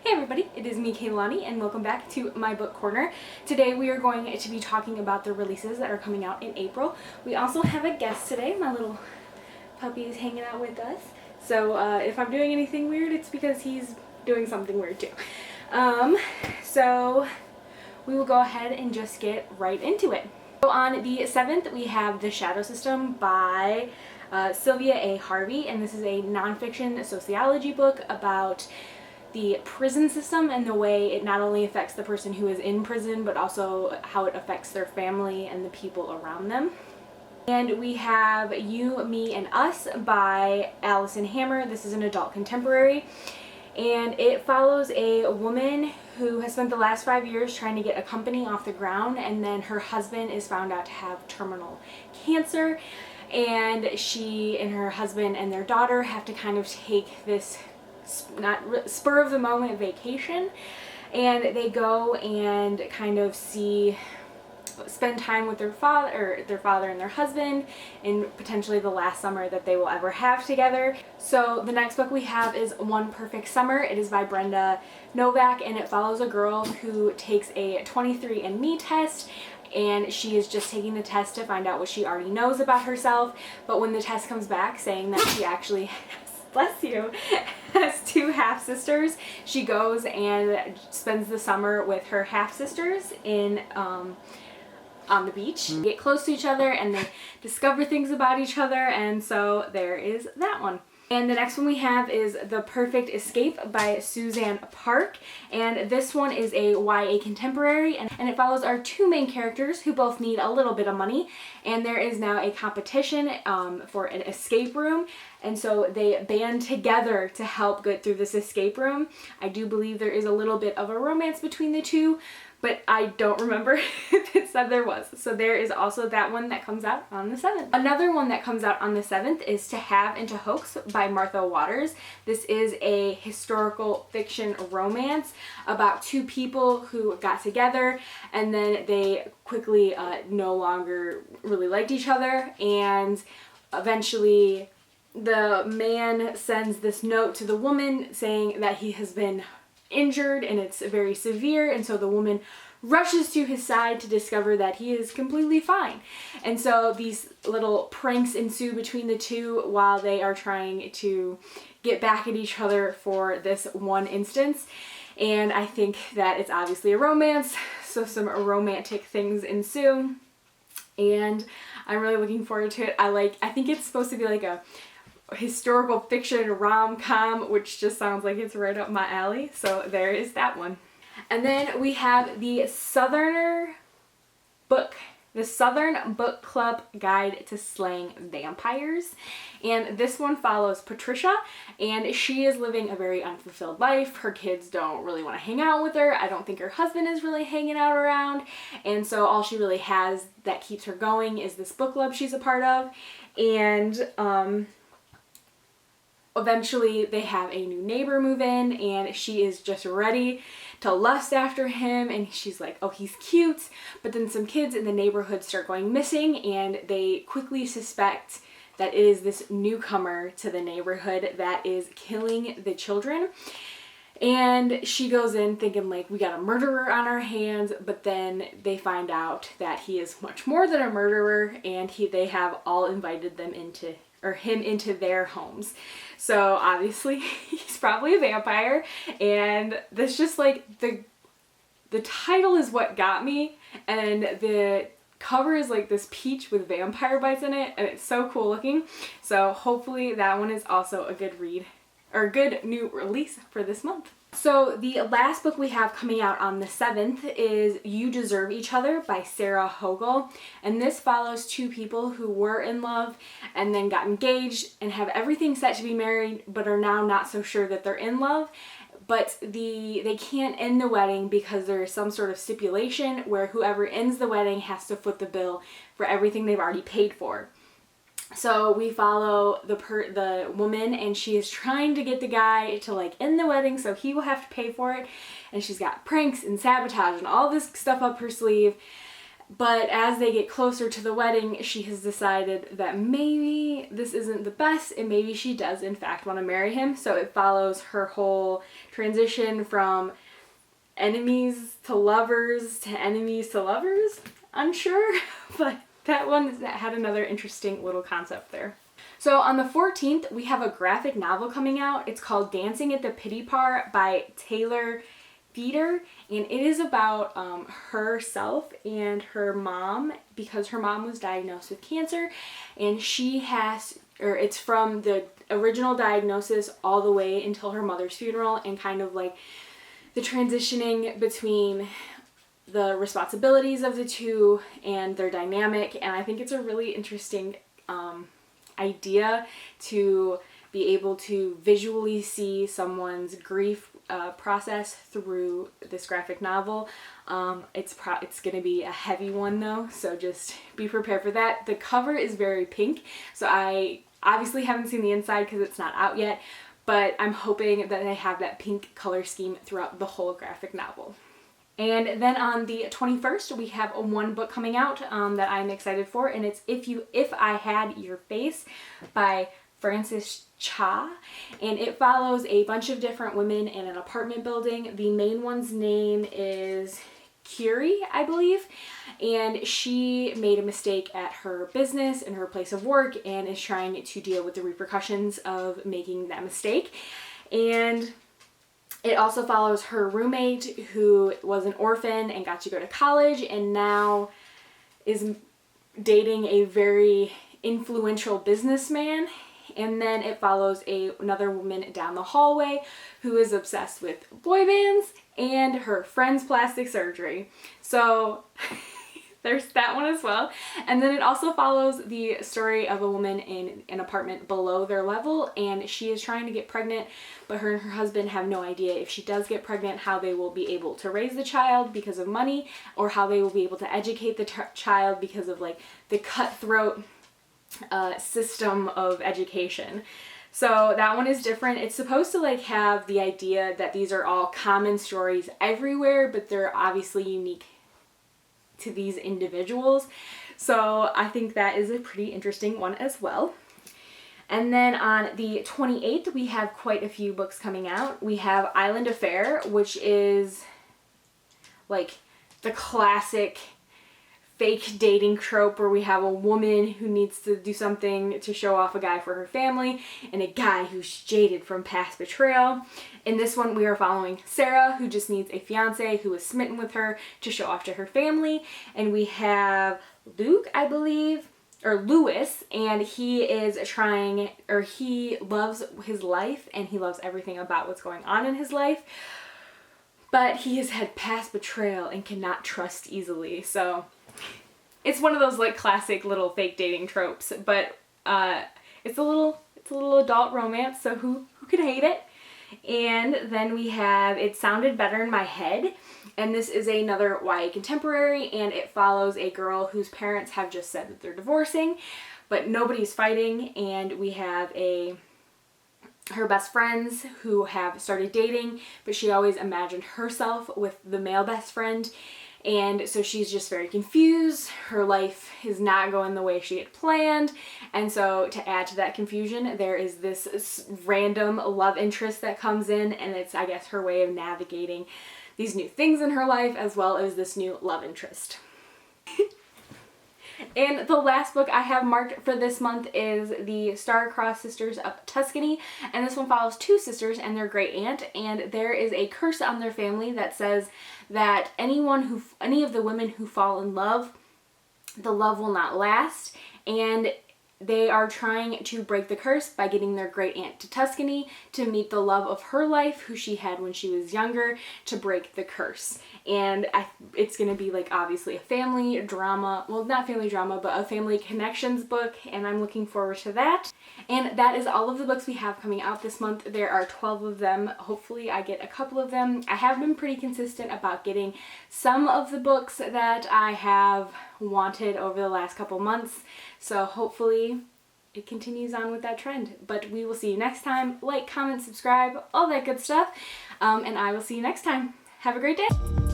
Hey everybody, it is me, Kaylani, and welcome back to my book corner. Today we are going to be talking about the releases that are coming out in April. We also have a guest today. My little puppy is hanging out with us. So if I'm doing anything weird, it's because he's doing something weird too. So we will go ahead and just get right into it. So on the 7th, we have The Shadow System by Sylvia A. Harvey, and this is a nonfiction sociology book about the prison system and the way it not only affects the person who is in prison, but also how it affects their family and the people around them. And we have You, Me, and Us by Alison Hammer. This is an adult contemporary, and it follows a woman who has spent the last 5 years trying to get a company off the ground, and then her husband is found out to have terminal cancer, and she and her husband and their daughter have to kind of take this spur of the moment vacation, and they go and kind of spend time with their father and their husband in potentially the last summer that they will ever have together. So the next book we have is One Perfect Summer. It is by Brenda Novak, and it follows a girl who takes a 23andMe test, and she is just taking the test to find out what she already knows about herself. But when the test comes back saying that she actually has two half-sisters, she goes and spends the summer with her half-sisters in on the beach. They get close to each other and they discover things about each other, and so there is that one. And the next one we have is The Perfect Escape by Suzanne Park, and this one is a YA contemporary, and it follows our two main characters who both need a little bit of money, and there is now a competition for an escape room, and so they band together to help get through this escape room. I do believe there is a little bit of a romance between the two, but I don't remember if it said there was. So there is also that one that comes out on the 7th. Another one that comes out on the 7th is To Have and to Hoax by Martha Waters. This is a historical fiction romance about two people who got together and then they quickly no longer really liked each other, and eventually the man sends this note to the woman saying that he has been injured and it's very severe, and so the woman rushes to his side to discover that he is completely fine. And so these little pranks ensue between the two while they are trying to get back at each other for this one instance. And I think that it's obviously a romance, so some romantic things ensue, and I'm really looking forward to it. I think it's supposed to be like a historical fiction rom-com, which just sounds like it's right up my alley, so there is that one. And then we have the Southern Book Club Guide to Slaying Vampires, and this one follows Patricia, and she is living a very unfulfilled life. Her kids don't really want to hang out with her. I don't think her husband is really hanging out around, and so all she really has that keeps her going is this book club she's a part of. And eventually they have a new neighbor move in, and she is just ready to lust after him, and she's like, oh, he's cute. But then some kids in the neighborhood start going missing, and they quickly suspect that it is this newcomer to the neighborhood that is killing the children. And she goes in thinking like, we got a murderer on our hands, but then they find out that he is much more than a murderer, and they have all invited them him into their homes. So obviously he's probably a vampire, and that's just like the title is what got me, and the cover is like this peach with vampire bites in it, and it's so cool looking. So hopefully that one is also a good read, or a good new release for this month. So the last book we have coming out on the 7th is You Deserve Each Other by Sarah Hogel, and this follows two people who were in love and then got engaged and have everything set to be married, but are now not so sure that they're in love. But they can't end the wedding because there is some sort of stipulation where whoever ends the wedding has to foot the bill for everything they've already paid for. So we follow the woman, and she is trying to get the guy to like end the wedding so he will have to pay for it, and she's got pranks and sabotage and all this stuff up her sleeve. But as they get closer to the wedding, she has decided that maybe this isn't the best and maybe she does in fact want to marry him. So it follows her whole transition from enemies to lovers to enemies to lovers. Unsure, but that one had another interesting little concept there. So on the 14th, we have a graphic novel coming out. It's called Dancing at the Pity Par by Taylor Feeder, and it is about herself and her mom, because her mom was diagnosed with cancer, and it's from the original diagnosis all the way until her mother's funeral, and kind of like the transitioning between the responsibilities of the two and their dynamic. And I think it's a really interesting idea to be able to visually see someone's grief process through this graphic novel. It's going to be a heavy one though, so just be prepared for that. The cover is very pink, so I obviously haven't seen the inside because it's not out yet, but I'm hoping that they have that pink color scheme throughout the whole graphic novel. And then on the 21st, we have one book coming out that I'm excited for, and it's If I Had Your Face by Frances Cha, and it follows a bunch of different women in an apartment building. The main one's name is Curie, I believe, and she made a mistake at her business and her place of work and is trying to deal with the repercussions of making that mistake. And it also follows her roommate, who was an orphan and got to go to college and now is dating a very influential businessman. And then it follows another woman down the hallway who is obsessed with boy bands and her friend's plastic surgery. So there's that one as well. And then it also follows the story of a woman in an apartment below their level, and she is trying to get pregnant, but her and her husband have no idea if she does get pregnant how they will be able to raise the child because of money, or how they will be able to educate the child because of like the cutthroat system of education. So that one is different. It's supposed to like have the idea that these are all common stories everywhere, but they're obviously unique to these individuals. So I think that is a pretty interesting one as well. And then on the 28th, we have quite a few books coming out. We have Island Affair, which is like the classic fake dating trope where we have a woman who needs to do something to show off a guy for her family and a guy who's jaded from past betrayal. In this one, we are following Sarah, who just needs a fiance who is smitten with her to show off to her family. And we have Luke, I believe, or Lewis, and he loves his life and he loves everything about what's going on in his life, but he has had past betrayal and cannot trust easily. So it's one of those like classic little fake dating tropes, but it's a little adult romance, so who could hate it? And then we have It Sounded Better in My Head, and this is another YA contemporary, and it follows a girl whose parents have just said that they're divorcing, but nobody's fighting, and we have her best friends who have started dating, but she always imagined herself with the male best friend. And so she's just very confused. Her life is not going the way she had planned. And so to add to that confusion, there is this random love interest that comes in, and it's, I guess, her way of navigating these new things in her life as well as this new love interest. And the last book I have marked for this month is the Star-Crossed Sisters of Tuscany, and this one follows two sisters and their great aunt, and there is a curse on their family that says that any of the women who fall in love, the love will not last, and they are trying to break the curse by getting their great aunt to Tuscany to meet the love of her life, who she had when she was younger, to break the curse. And it's going to be like obviously a family drama, well, not family drama, but a family connections book, and I'm looking forward to that. And that is all of the books we have coming out this month. There are 12 of them. Hopefully I get a couple of them. I have been pretty consistent about getting some of the books that I have wanted over the last couple months, so hopefully it continues on with that trend. But we will see you next time. Like, comment, subscribe, all that good stuff, and I will see you next time. Have a great day.